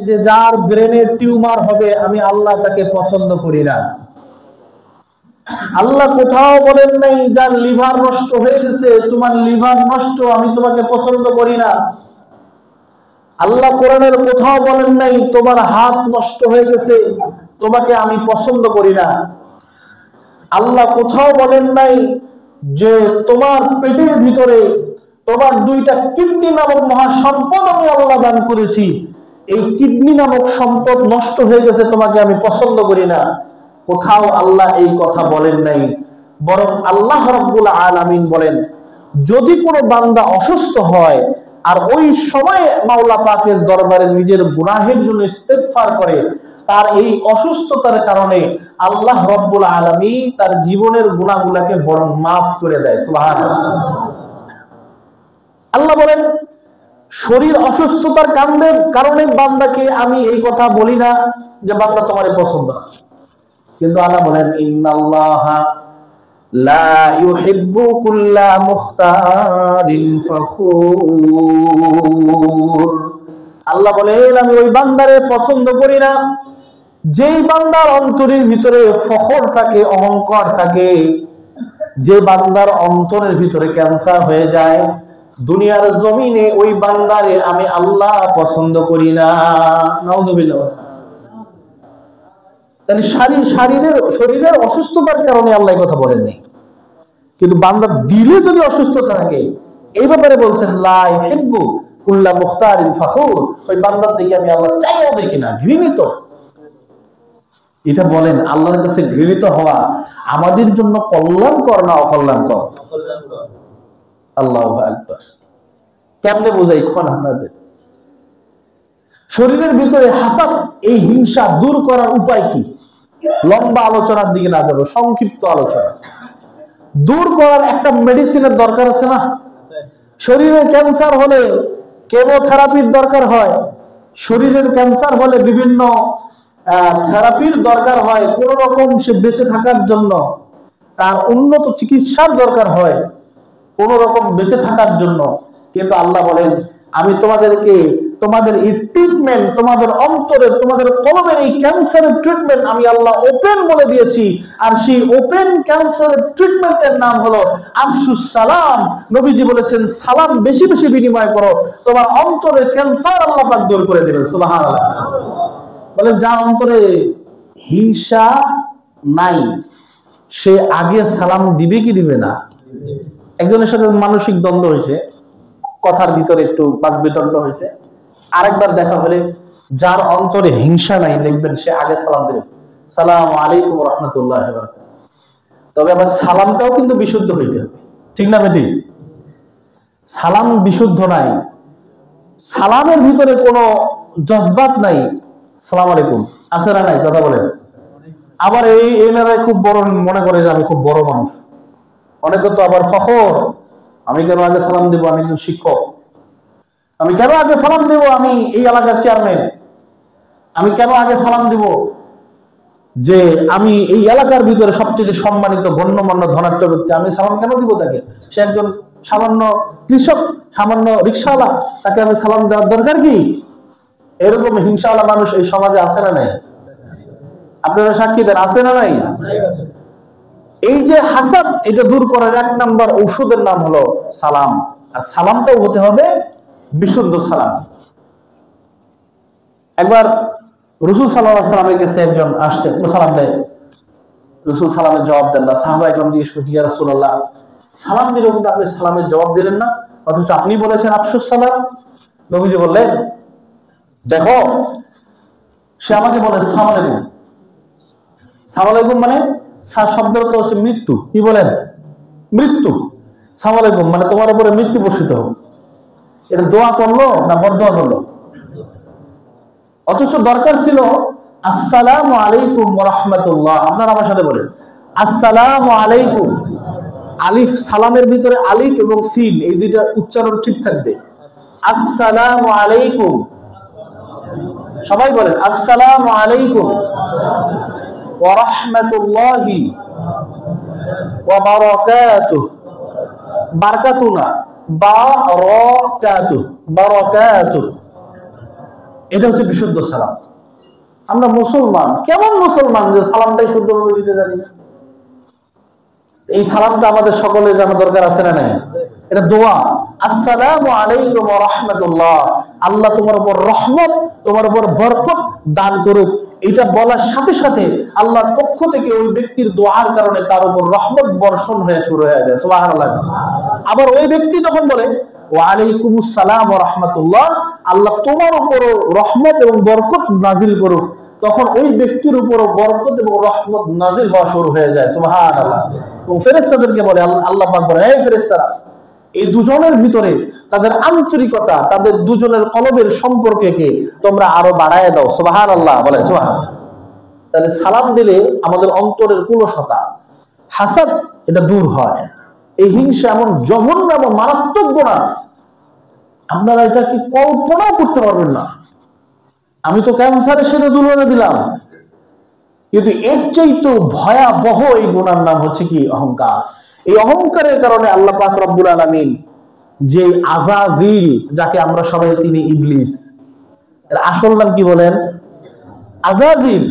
যে যার ব্রেনে টিউমার হবে আমি আল্লাহ তাকে পছন্দ করি না। আল্লাহ কোথাও বলেন নাই যার লিভার নষ্ট হয়ে গেছে তোমার লিভার নষ্ট, আমি তোমাকে পছন্দ করি না। আল্লাহ কোরআনের কোথাও বলেন নাই তোমার হাত নষ্ট হয়ে গেছে তোমাকে আমি পছন্দ করি না। আল্লাহ কোথাও বলেন নাই যে তোমার পেটের ভিতরে তোমার দুইটা কিডনি নামক মহা সম্পদ আমি আল্লাহ দান করেছি, এই কিডনি নামক সম্পদ নষ্ট হয়ে গেছে তোমাকে আমি পছন্দ করি না। কোথাও আল্লাহ এই কথা বলেন নাই, বরং আল্লাহ রাব্বুল আলামিন বলেন যদি কোনো বান্দা অসুস্থ হয় আর ওই সময়ে মাওলা পাকের দরবারে নিজের গুনাহের জন্য ইস্তেগফার করে, তার এই অসুস্থতার কারণে আল্লাহ রাব্বুল আলামিন তার জীবনের গুনাহগুলোকে বরং মাফ করে দেয়। সুবহানাল্লাহ। আল্লাহ বলেন শরীর অসুস্থতার কারণে বান্দাকে আমি এই কথা বলি না যে বান্দা তোমারে পছন্দ না, কিন্তু আল্লাহ বলেন ইন্নাল্লাহা লা ইউহিব্বু কুল্লা মুখতারিন ফাখুর। আল্লাহ বলেন আমি ওই বান্দারে পছন্দ করি না যেই বান্দার অন্তরের ভিতরে ফখর থাকে, অহংকার থাকে, যে বান্দার অন্তরের ভিতরে ক্যান্সার হয়ে যায়, দুনিয়ার জমিনে ওই বান্দারে আমি আল্লাহ পছন্দ করি না। নাউযুবিল্লাহ। তাহলে শরীরের অসুস্থতার কারণে আল্লাহ কথা বলেন নাই, কিন্তু বান্দার দিলে যদি অসুস্থতা থাকে এই ব্যাপারে বলছেন লা ইউহিব্বু কুল্লা মুখতারিন ফাখুর। ওই বান্দার দিকে আমি আল্লাহ চাইও দেখি না, ঘৃণিত। এটা বলেন আল্লাহর কাছে ঘৃণিত হওয়া আমাদের জন্য কল্যাণকর না অকল্যাণকর? আল্লাহু আকবার। কেমনে বোঝাই কোন আপনাদের শরীরের ভিতরে হাসাদ, এই হিংসা দূর করার উপায় কি? লম্বা আলোচনার দিকে না যাবো, সংক্ষিপ্ত আলোচনা। দূর করার একটা মেডিসিনের দরকার আছে না? শরীরের ক্যান্সার হলে কেমোথেরাপির দরকার হয়, শরীরের ক্যান্সার হলে বিভিন্ন থেরাপির দরকার হয়, কোন রকম সে বেঁচে থাকার জন্য তার উন্নত চিকিৎসার দরকার হয় কোন রকম বেঁচে থাকার জন্য। কিন্তু আল্লাহ বলেন আমি তোমাদেরকে তোমাদের এই ট্রিটমেন্ট, তোমাদের অন্তরের, তোমাদের কলমের এই ক্যান্সারের ট্রিটমেন্ট আমি আল্লাহ ওপেন বলে দিয়েছি। আর সেই ওপেন ক্যান্সারের ট্রিটমেন্টের নাম হলো আফসুস সালাম। নবীজি বলেছেন সালাম বেশি বেশি বিনিময় করো, তোমার অন্তরের ক্যান্সার আল্লাহ পাক দূর করে দেবেন। সুবহানাল্লাহ। বলেন যার অন্তরে হিংসা নাই সে আগে সালাম দিবে কি দিবে না? একজনের সাথে মানসিক দ্বন্দ্ব হয়েছে, কথার ভিতরে একটু বাকবিতণ্ড হয়েছে, আরেকবার দেখা হলে যার অন্তরে হিংসা নাই দেখবেন সে আগে সালাম দেবে, সালামু আলাইকুম ওয়া রাহমাতুল্লাহি ওয়া বারাকাতুহু। তবে আবার সালামটাও কিন্তু বিশুদ্ধ হইতে হবে, ঠিক না বেটি? সালাম বিশুদ্ধ নাই, সালামের ভিতরে কোনো জজবাত নাই, সালাম আলাইকুম আছে না নাই? কথা বলেন। আবার এই এনারা খুব বড় মনে করে যে আমি খুব বড় মানুষ, অনেকে তো আবার ফখর, আমি কেন আগে সালাম দেবো, আমি একজন শিক্ষক, আমি কেন আগে সালাম দেব, আমি এই এলাকার চেয়ারম্যান, আমি কেন আগে সালাম দেব যে আমি এই এলাকার ভিতরে সবচেয়ে সম্মানিত গণ্যমান্য ধনাঢ্য ব্যক্তি, আমি সালাম কেন দিব তাকে? সে একজন সামান্য কৃষক, সামান্য রিক্সাওয়ালা, তাকে আমি সালাম দেওয়ার দরকার কি? এরকম হিংসাওয়ালা মানুষ এই সমাজে আছে না নাই? আপনারা সাক্ষী দেন, আছে না নাই? এই যে হাসাদ, এটা দূর করার এক নাম্বার ঔষধের নাম হলো সালাম। আর সালামটাও হতে হবে বিশুদ্ধ সালাম। একবার রাসূল সাল্লাল্লাহু আলাইহি ওয়াসাল্লামের কাছে একজন আসছে, সালাম দেয়, রাসূল সালামের জবাব দেন না। সাহাবায়ে কেরাম জিজ্ঞেস করলেন ইয়া রাসূলুল্লাহ, সালাম দিল কিন্তু আপনি সালামের জবাব দিলেন না, অথচ আপনি বলেছেন আফসুস সালাম। নবীজি বললেন দেখো সে আমাকে বলে সালাম আলাইকুম, সালাম আলাইকুম মানে শব্দটা হচ্ছে মৃত্যু। কি বলেন? মৃত্যু। সালাম আলাইকুম মানে তোমার উপরে মৃত্যু বর্ষিত হোক। এটা দোয়া করলো না বরদোয়া করলো? অথচ দরকার ছিল আসসালামু আলাইকুম ওয়া রাহমাতুল্লাহ। আপনারা আমার সাথে বলেন আসসালামু আলাইকুম। আলিফ, সালামের ভিতরে আলিফ এবং সিন এই দুইটা উচ্চারণ ঠিক থাকবে। আসসালামু আলাইকুম, সবাই বলেন আসসালামু আলাইকুম ওয়া রাহমাতুল্লাহি ওয়া বারাকাতুহু। বারাকাতু না, বারাকাতুহু, বারাকাতুহু। এটা হচ্ছে বিশুদ্ধ সালাম। আমরা মুসলমান, কেমন মুসলমান যে সালামটাই শুদ্ধভাবে দিতে জানি না? এই সালামটা আমাদের সকলের জানা দরকার আছে না নাই? এটা দোয়া, আসসালামু আলাইকুম ওয়া রাহমাতুল্লাহ, আল্লাহ তোমার উপর রহমত, তোমার উপর বরকত দান করুক। এটা বলার সাথে সাথে আল্লাহর পক্ষ থেকে ওই ব্যক্তির দোয়ার কারণে তার উপর রহমত বর্ষণ হয়ে শুরু হয়ে যায়, সুবহানাল্লাহ। আবার ওই ব্যক্তি তখন বলে ওয়া আলাইকুমুস সালাম ওয়া রাহমাতুল্লাহ, আল্লাহ তোমার উপর রহমত এবং বরকত নাজিল করুক, তখন ওই ব্যক্তির উপর বরকত এবং রহমত নাজিল হওয়া শুরু হয়ে যায়, সুবহানাল্লাহ। এবং ফেরেশতাদেরকে বলে, আল্লাহ পাক বলে, এই ফেরেশতারা, এই দুজনের ভিতরে তাদের আন্তরিকতা, তাদের দুজনের কলবের সম্পর্ককে তোমরা আরো বাড়ায় দাও, সুবহানাল্লাহ বলেন, সুবহানাল্লাহ। তাহলে সালাম দিলে আমাদের অন্তরের কুলসতা, হাসাদ, এটা দূর হয়। এই হিংসা এমন জঘন্য এবং মারাত্মক গুনাহ, আপনারা এটা কি কল্পনা করতে পারবেন না। আমি তো ক্যান্সারের সাথে তুলনা দিলাম, কিন্তু এর চাইতে ভয়াবহ এই গুনার নাম হচ্ছে কি অহংকার। এই অহংকারের কারণে আল্লাহ পাক রব্বুল আলামিন যে আযাজিল, যাকে আমরা সবাই চিনি ইবলিস, এর আসল নাম কি বলেন? আযাজিল।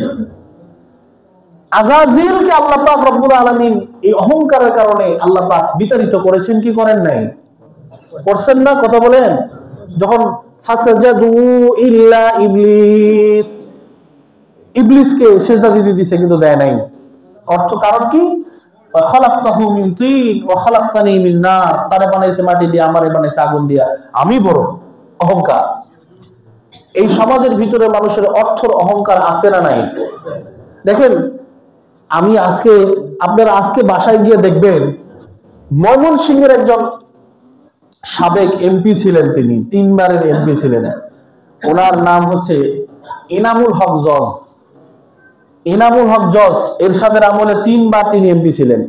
আযাজিলকে আল্লাহ পাক রব্বুল আলামিন এই অহংকারের কারণে আল্লাহ পাক বিতাড়িত করেছেন কি করেন নাই? করছেন না? কথা বলেন। যখন ফাসাজাদু ইল্লা ইবলিস, ইবলিসকে সিজদা দিতে দিয়েছে কিন্তু দেয় নাই। অর্থ কারণ কি? খালাকতাহু মিন তিন ওয়া খালাকতানি মিন নার, তারে বানাইছে মাটি দিয়ে, আমারে বানাইছে আগুন দিয়া, আমি বড়। অহংকার। এই সমাজের ভিতরে মানুষের অর্থর অহংকার আছে না নাই? দেখেন, আমি আপনারা আজকে বাসায় গিয়ে দেখবেন, ময়মনসিংহের একজন সাবেক এমপি ছিলেন, তিনি 3 বারের এমপি ছিলেন। ওনার নাম হচ্ছে এনামুল হক জজ। এনামুল হক জজ এরশাদের আমলে 3 বার তিনি এমপি ছিলেন।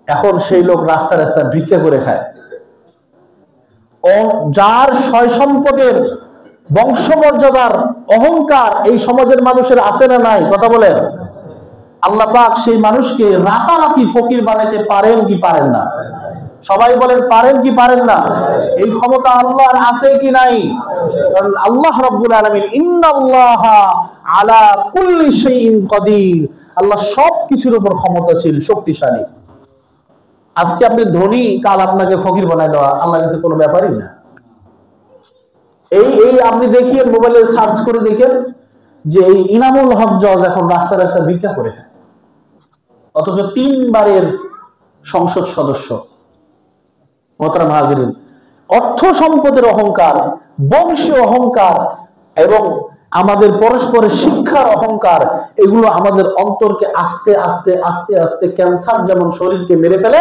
এখন সেই লোক রাস্তা রাস্তা ভিক্ষা করে খায়। ও যার সয় সম্পদের, বংশমর্যাদার অহংকার এই সমাজের মানুষের আছে না নাই? কথা বলেন। আল্লাহ পাক সেই মানুষকে রাতারাতি ফকির বানাইতে পারেন কি পারেন না? সবাই বলেন, পারেন কি পারেন না? এই ক্ষমতা আল্লাহর আছে কি নাই? কারণ আল্লাহ রাব্বুল আলামিন ইন্নাল্লাহা আলা কুল্লি শাইইন কাদির, আল্লাহ সব কিছুর উপর ক্ষমতাশীল, শক্তিশালী। আজকে আপনি ধনী, কাল আপনাকে ফকির বানায় দেওয়া আল্লাহর কাছে কোনো ব্যাপারই না। এই আপনি দেখিয়ে মোবাইলে সার্চ করে দেখেন যে এই ইনামুল হক জজ এখন রাস্তার একটা ভিক্ষা করে, অথচ 3 বারের সংসদ সদস্য। মোহতারাম হাজিরিন, অর্থ সম্পদের অহংকার, বংশীয় অহংকার এবং আমাদের পরস্পরের শিক্ষার অহংকার, এগুলো আমাদের অন্তরকে আস্তে আস্তে আস্তে আস্তে ক্যান্সার যেমন শরীরকে মেরে ফেলে,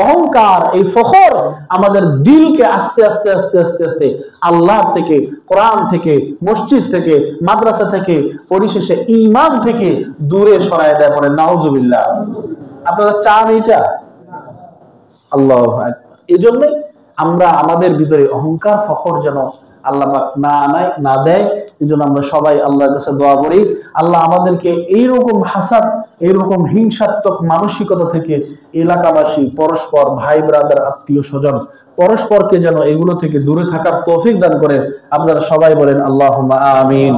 অহংকার, এই ফখর আমাদের দিলকে আস্তে আস্তে আস্তে আস্তে আস্তে আল্লাহ থেকে, কোরআন থেকে, মসজিদ থেকে, মাদ্রাসা থেকে, পরিশেষে ঈমান থেকে দূরে সরায় দেয়। বলে নাউজুবিল্লাহ। আপনারা চান এইটা? আল্লাহু আকবার। এই জন্যই আমরা আমাদের ভিতরে অহংকার, ফখর যেন আল্লাহ পাক না দেয়। এই জন্য আমরা সবাই আল্লাহর কাছে দোয়া করি, আল্লাহ আমাদেরকে এইরকম হাসাদ, এইরকম হিংসাত্মক মানসিকতা থেকে এলাকাবাসী, পরস্পর, ভাই ব্রাদার, আত্মীয় স্বজন, পরস্পরকে যেন এগুলো থেকে দূরে থাকার তৌফিক দান করে। আপনারা সবাই বলেন আল্লাহুম্মা আমিন।